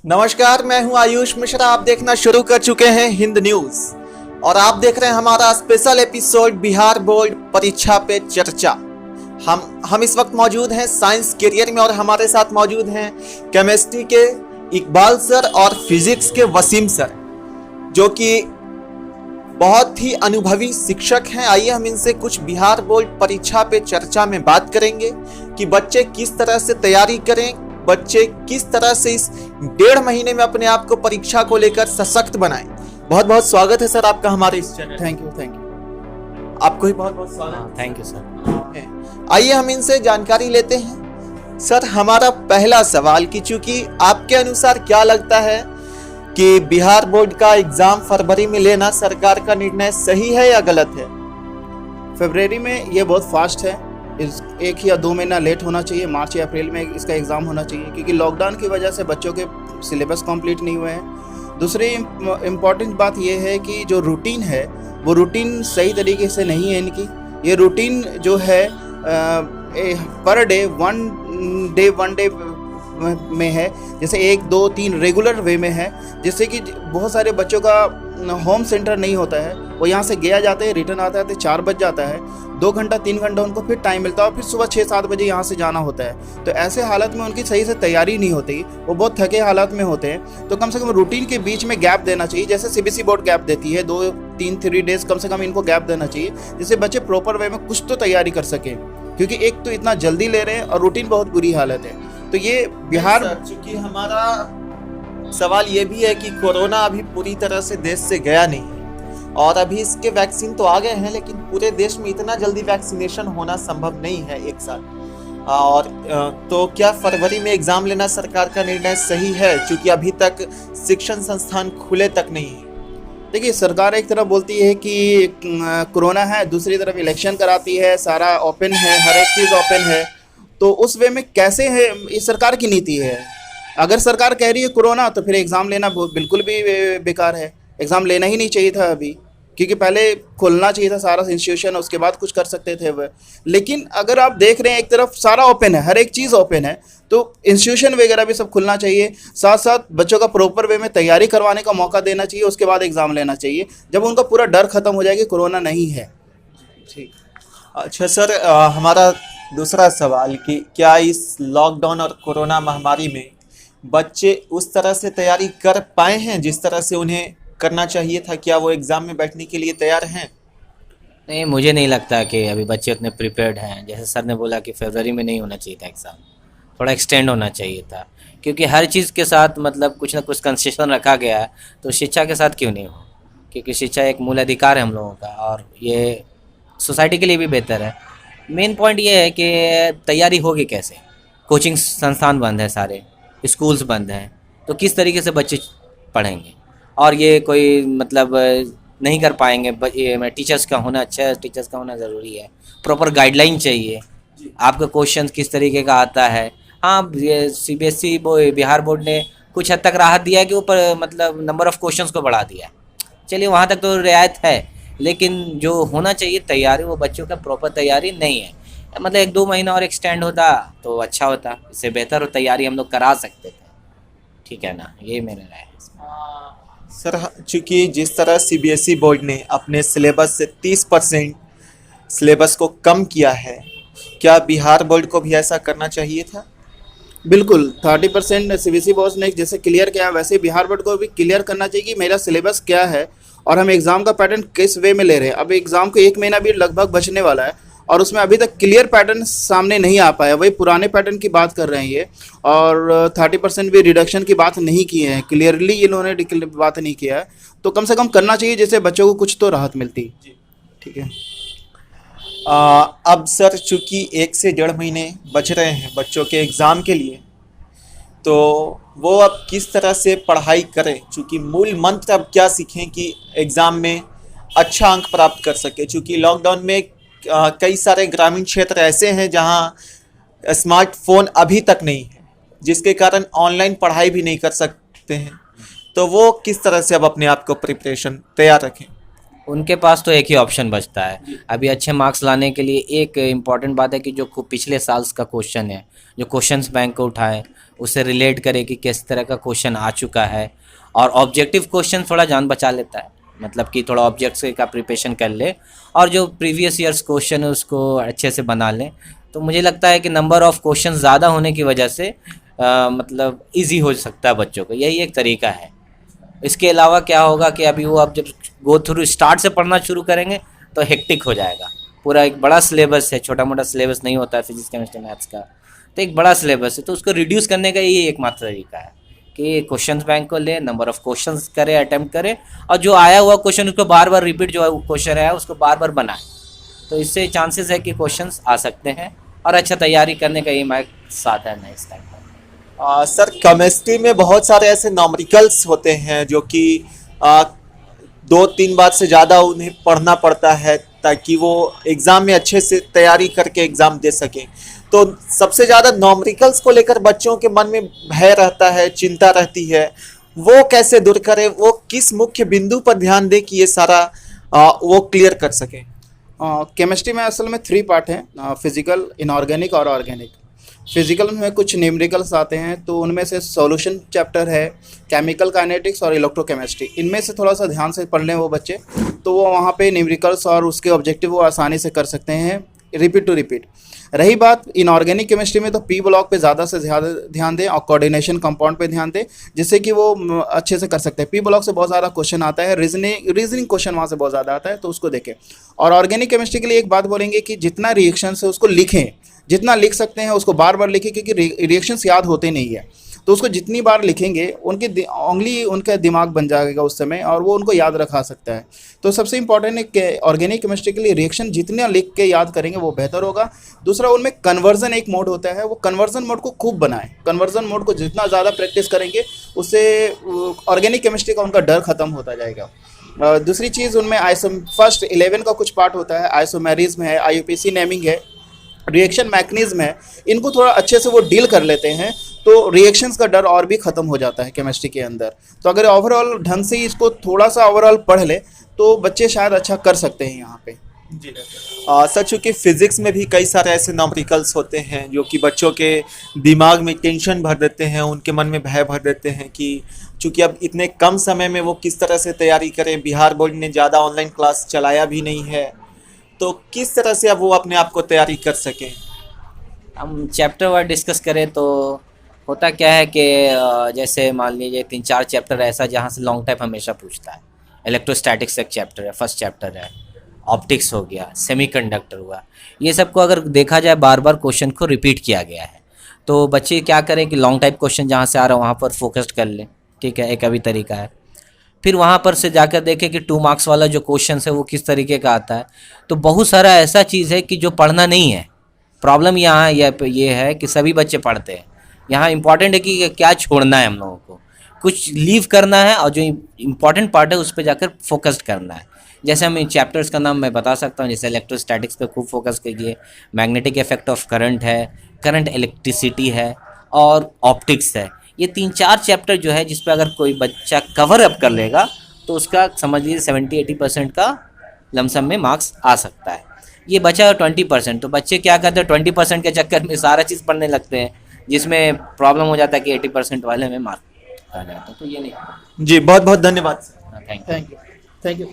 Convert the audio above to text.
नमस्कार, मैं हूं आयुष मिश्रा। आप देखना शुरू कर चुके हैं हिंद न्यूज और आप देख रहे हैं हमारा स्पेशल एपिसोड बिहार बोर्ड परीक्षा पे चर्चा। हम इस वक्त मौजूद हैं साइंस कैरियर में और हमारे साथ मौजूद हैं केमिस्ट्री के इकबाल सर और फिजिक्स के वसीम सर, जो कि बहुत ही अनुभवी शिक्षक हैं। आइए हम इनसे कुछ बिहार बोर्ड परीक्षा पे चर्चा में बात करेंगे कि बच्चे किस तरह से तैयारी करें, बच्चे किस तरह से इस 1.5 महीने में अपने आप को परीक्षा को लेकर सशक्त बनाएं। बहुत बहुत स्वागत है सर आपका हमारे इस चैनल। Thank you. आपको भी बहुत बहुत स्वागत। Thank you sir. आइए हम इनसे जानकारी लेते हैं। सर, हमारा पहला सवाल कि चूंकि आपके अनुसार क्या लगता है कि बिहार बोर्ड का एग्जाम फरवरी में लेना सरकार का निर्णय सही है या गलत है? फरवरी में ये बहुत फास्ट है। इस 1 या 2 महीना लेट होना चाहिए। मार्च या अप्रैल में इसका एग्ज़ाम होना चाहिए, क्योंकि लॉकडाउन की वजह से बच्चों के सिलेबस कंप्लीट नहीं हुए हैं। दूसरी इम्पॉर्टेंट बात ये है कि जो रूटीन है वो रूटीन सही तरीके से नहीं है इनकी। ये रूटीन जो है पर डे वन डे में है, जैसे 1 2 3 रेगुलर वे में है, जिससे कि बहुत सारे बच्चों का होम सेंटर नहीं होता है। वो यहाँ से गया जाते हैं, रिटर्न आता है तो 4 बज जाता है। 2 घंटा 3 घंटा उनको फिर टाइम मिलता है और फिर सुबह 6-7 बजे यहाँ से जाना होता है। तो ऐसे हालत में उनकी सही से तैयारी नहीं होती, वो बहुत थके हालात में होते हैं। तो कम से कम रूटीन के बीच में गैप देना चाहिए, जैसे सीबीएसई बोर्ड गैप देती है 2-3 डेज कम से कम इनको गैप देना चाहिए, जिससे बच्चे प्रॉपर वे में कुछ तो तैयारी कर सकें। क्योंकि एक तो इतना जल्दी ले रहे हैं और रूटीन बहुत बुरी हालत है। तो ये बिहार, चूंकि हमारा सवाल ये भी है कि कोरोना अभी पूरी तरह से देश से गया नहीं है और अभी इसके वैक्सीन तो आ गए हैं, लेकिन पूरे देश में इतना जल्दी वैक्सीनेशन होना संभव नहीं है एक साथ। और तो क्या फरवरी में एग्जाम लेना सरकार का निर्णय सही है, क्योंकि अभी तक शिक्षण संस्थान खुले तक नहीं है? देखिए, सरकार एक तरफ बोलती है कि कोरोना है, दूसरी तरफ इलेक्शन कराती है, सारा ओपन है, हर एक चीज़ ओपन है। तो उस वे में कैसे है, ये सरकार की नीति है। अगर सरकार कह रही है कोरोना, तो फिर एग्ज़ाम लेना बिल्कुल भी बेकार है। एग्ज़ाम लेना ही नहीं चाहिए था अभी, क्योंकि पहले खोलना चाहिए था सारा इंस्टीट्यूशन, उसके बाद कुछ कर सकते थे वह। लेकिन अगर आप देख रहे हैं एक तरफ सारा ओपन है, हर एक चीज़ ओपन है, तो इंस्टीट्यूशन वगैरह भी सब खुलना चाहिए। साथ साथ बच्चों का प्रॉपर वे में तैयारी करवाने का मौका देना चाहिए, उसके बाद एग्ज़ाम लेना चाहिए, जब उनका पूरा डर खत्म हो जाएगा कि कोरोना नहीं है। ठीक। अच्छा सर, हमारा दूसरा सवाल कि क्या इस लॉकडाउन और कोरोना महामारी में बच्चे उस तरह से तैयारी कर पाए हैं जिस तरह से उन्हें करना चाहिए था? क्या वो एग्ज़ाम में बैठने के लिए तैयार हैं? नहीं, मुझे नहीं लगता कि अभी बच्चे उतने प्रिपेयर्ड हैं। जैसे सर ने बोला कि फरवरी में नहीं होना चाहिए था एग्ज़ाम, थोड़ा एक्सटेंड होना चाहिए था, क्योंकि हर चीज़ के साथ मतलब कुछ ना कुछ कंसेशन रखा गया है। तो शिक्षा के साथ क्यों नहीं हो, क्योंकि शिक्षा एक मूल अधिकार है हम लोगों का और ये सोसाइटी के लिए भी बेहतर है। मेन पॉइंट ये है कि तैयारी होगी कैसे। कोचिंग संस्थान बंद है, सारे स्कूल्स बंद हैं, तो किस तरीके से बच्चे पढ़ेंगे? और ये कोई मतलब नहीं कर पाएंगे। टीचर्स का होना अच्छा है, टीचर्स का होना ज़रूरी है। प्रॉपर गाइडलाइन चाहिए, आपका क्वेश्चन किस तरीके का आता है। हाँ, ये सीबीएसई बिहार बोर्ड ने कुछ हद तक राहत दिया है कि ऊपर मतलब नंबर ऑफ़ क्वेश्चंस को बढ़ा दिया है। चलिए, वहाँ तक तो रियायत है, लेकिन जो होना चाहिए तैयारी, वो बच्चों का प्रॉपर तैयारी नहीं है। मतलब 1-2 महीना और एक्सटेंड होता तो अच्छा होता, इससे बेहतर हो तैयारी हम लोग करा सकते थे। ठीक है ना, ये मेरा राय है। सर, चूँकि जिस तरह सीबीएसई बोर्ड ने अपने सिलेबस से 30% सिलेबस को कम किया है, क्या बिहार बोर्ड को भी ऐसा करना चाहिए था? बिल्कुल, 30% सीबीएसई बोर्ड ने जैसे क्लियर किया, वैसे बिहार बोर्ड को भी क्लियर करना चाहिए कि मेरा सिलेबस क्या है और हम एग्ज़ाम का पैटर्न किस वे में ले रहे हैं। अब एग्ज़ाम को 1 महीना भी लगभग बचने वाला है और उसमें अभी तक क्लियर पैटर्न सामने नहीं आ पाया। वही पुराने पैटर्न की बात कर रहे हैं ये, और 30% भी रिडक्शन की बात नहीं की है, क्लियरली इन्होंने बात नहीं किया है। तो कम से कम करना चाहिए, जिससे बच्चों को कुछ तो राहत मिलती। ठीक है। अब सर, चूँकि 1 से 1.5 महीने बच रहे हैं बच्चों के एग्ज़ाम के लिए, तो वो अब किस तरह से पढ़ाई करें? चूँकि मूल मंत्र अब क्या सीखें कि एग्ज़ाम में अच्छा अंक प्राप्त कर सके? चूँकि लॉकडाउन में कई सारे ग्रामीण क्षेत्र ऐसे हैं जहां स्मार्टफोन अभी तक नहीं है, जिसके कारण ऑनलाइन पढ़ाई भी नहीं कर सकते हैं। तो वो किस तरह से अब अपने आप को प्रिपरेशन तैयार रखें? उनके पास तो एक ही ऑप्शन बचता है अभी अच्छे मार्क्स लाने के लिए। एक इम्पॉर्टेंट बात है कि जो पिछले साल्स का क्वेश्चन है, जो क्वेश्चंस बैंक को उठाए उससे रिलेट करे कि किस तरह का क्वेश्चन आ चुका है, और ऑब्जेक्टिव क्वेश्चन थोड़ा जान बचा लेता है, मतलब कि थोड़ा ऑब्जेक्ट्स का प्रिपरेशन कर ले और जो प्रीवियस ईयर्स क्वेश्चन है उसको अच्छे से बना लें। तो मुझे लगता है कि नंबर ऑफ़ क्वेश्चन ज़्यादा होने की वजह से मतलब इजी हो सकता है बच्चों को, यही एक तरीका है। इसके अलावा क्या होगा कि अभी वो अब जब गो थ्रू स्टार्ट से पढ़ना शुरू करेंगे तो हेक्टिक हो जाएगा। पूरा एक बड़ा सिलेबस है, छोटा मोटा सिलेबस नहीं होता है फिजिक्स केमिस्ट्री मैथ्स का, तो एक बड़ा सिलेबस है, तो उसको रिड्यूस करने का यही एकमात्र तरीका है कि क्वेश्चंस बैंक को ले, नंबर ऑफ़ क्वेश्चंस करे, अटेम्प्ट करे, और जो आया हुआ क्वेश्चन उसको बार बार रिपीट, जो क्वेश्चन आया उसको बार बार बनाए। तो इससे चांसेस है कि क्वेश्चंस आ सकते हैं और अच्छा तैयारी करने का ये हमारा साधन है इस टाइम पर। सर केमिस्ट्री में बहुत सारे ऐसे नॉमरिकल्स होते हैं जो कि 2-3 बार से ज़्यादा उन्हें पढ़ना पड़ता है ताकि वो एग्ज़ाम में अच्छे से तैयारी करके एग्ज़ाम दे सकें। तो सबसे ज़्यादा नॉमरिकल्स को लेकर बच्चों के मन में भय रहता है, चिंता रहती है, वो कैसे दूर करें? वो किस मुख्य बिंदु पर ध्यान दें कि ये सारा वो क्लियर कर सकें? केमिस्ट्री में असल में 3 पार्ट हैं, फिजिकल, इनऑर्गेनिक और ऑर्गेनिक। फिजिकल में कुछ न्यूमेरिकल्स आते हैं, तो उनमें से सॉल्यूशन चैप्टर है, केमिकल काइनेटिक्स और इलेक्ट्रोकेमिस्ट्री। इनमें से थोड़ा सा ध्यान से पढ़ लें वो बच्चे, तो वो वहाँ पे न्यूमेरिकल्स और उसके ऑब्जेक्टिव वो आसानी से कर सकते हैं, रिपीट टू रिपीट। रही बात इनऑर्गेनिक केमिस्ट्री में, तो पी ब्लॉक पे ज़्यादा से ज़्यादा ध्यान दें और कोऑर्डिनेशन कंपाउंड पे ध्यान दें, जिससे कि वो अच्छे से कर सकते हैं। पी ब्लॉक से बहुत ज़्यादा क्वेश्चन आता है, रीजनिंग क्वेश्चन वहाँ से बहुत ज़्यादा आता है, तो उसको देखें। और ऑर्गेनिक केमिस्ट्री के लिए एक बात बोलेंगे कि जितना रिएक्शन है उसको लिखें, जितना लिख सकते हैं उसको बार बार लिखें, क्योंकि रिएक्शंस याद होते नहीं है, तो उसको जितनी बार लिखेंगे ओनली उनका दिमाग बन जाएगा उस समय, और वो उनको याद रखा सकता है। तो सबसे इंपॉर्टेंट है कि ऑर्गेनिक केमिस्ट्री के लिए रिएक्शन जितने लिख के याद करेंगे वो बेहतर होगा। दूसरा, उनमें कन्वर्जन एक मोड होता है, वो कन्वर्जन मोड को खूब बनाएं। कन्वर्जन मोड को जितना ज़्यादा प्रैक्टिस करेंगे उससे ऑर्गेनिक केमिस्ट्री का उनका डर खत्म होता जाएगा। दूसरी चीज़, उनमें फर्स्ट 11 का कुछ पार्ट होता है, आइसोमेरिज्म है, IUPAC नेमिंग है, रिएक्शन मैकेनिज्म है, इनको थोड़ा अच्छे से वो डील कर लेते हैं, तो रिएक्शंस का डर और भी ख़त्म हो जाता है केमिस्ट्री के अंदर। तो अगर ओवरऑल ढंग से इसको थोड़ा सा ओवरऑल पढ़ ले तो बच्चे शायद अच्छा कर सकते हैं यहाँ पे। जी सर, चूँकि फिजिक्स में भी कई सारे ऐसे नॉमरिकल्स होते हैं जो कि बच्चों के दिमाग में टेंशन भर देते हैं, उनके मन में भय भर देते हैं कि चूँकि अब इतने कम समय में वो किस तरह से तैयारी करें। बिहार बोर्ड ने ज़्यादा ऑनलाइन क्लास चलाया भी नहीं है, तो किस तरह से अब वो अपने आप को तैयारी कर सकें? हम चैप्टर वाइज डिस्कस करें तो होता क्या है कि जैसे मान लीजिए 3-4 चैप्टर ऐसा जहाँ से लॉन्ग टाइप हमेशा पूछता है। इलेक्ट्रोस्टैटिक्स एक चैप्टर है, फर्स्ट चैप्टर है, ऑप्टिक्स हो गया, सेमीकंडक्टर हुआ, ये सबको अगर देखा जाए बार बार क्वेश्चन को रिपीट किया गया है, तो बच्चे क्या करें कि लॉन्ग टाइप क्वेश्चन जहाँ से आ रहा है वहाँ पर फोकस्ड कर लें, ठीक है, एक अभी तरीका है। फिर वहाँ पर से जाकर देखें कि 2 मार्क्स वाला जो क्वेश्चन है वो किस तरीके का आता है। तो बहुत सारा ऐसा चीज़ है कि जो पढ़ना नहीं है। प्रॉब्लम यहाँ ये है कि सभी बच्चे पढ़ते हैं, यहाँ इम्पॉर्टेंट है कि क्या छोड़ना है हम लोगों को, कुछ लीव करना है और जो इम्पॉर्टेंट पार्ट है उस पर जाकर फोकस्ड करना है। जैसे हम इन चैप्टर्स का नाम मैं बता सकता हूँ, जैसे इलेक्ट्रोस्टैटिक्स पे खूब फोकस कीजिए, मैग्नेटिक इफेक्ट ऑफ करंट है, करंट इलेक्ट्रिसिटी है और ऑप्टिक्स है। ये 3-4 चैप्टर जो है जिस पे अगर कोई बच्चा कवर अप कर लेगा तो उसका समझ लीजिए 70-80% का लमसम में मार्क्स आ सकता है। ये बचा 20%, तो बच्चे क्या करते हैं 20% के चक्कर में सारा चीज़ पढ़ने लगते हैं, जिसमें प्रॉब्लम हो जाता है कि 80% वाले में मार्क्स आ जाता है। तो ये नहीं। जी बहुत बहुत धन्यवाद। Thank you. Thank you.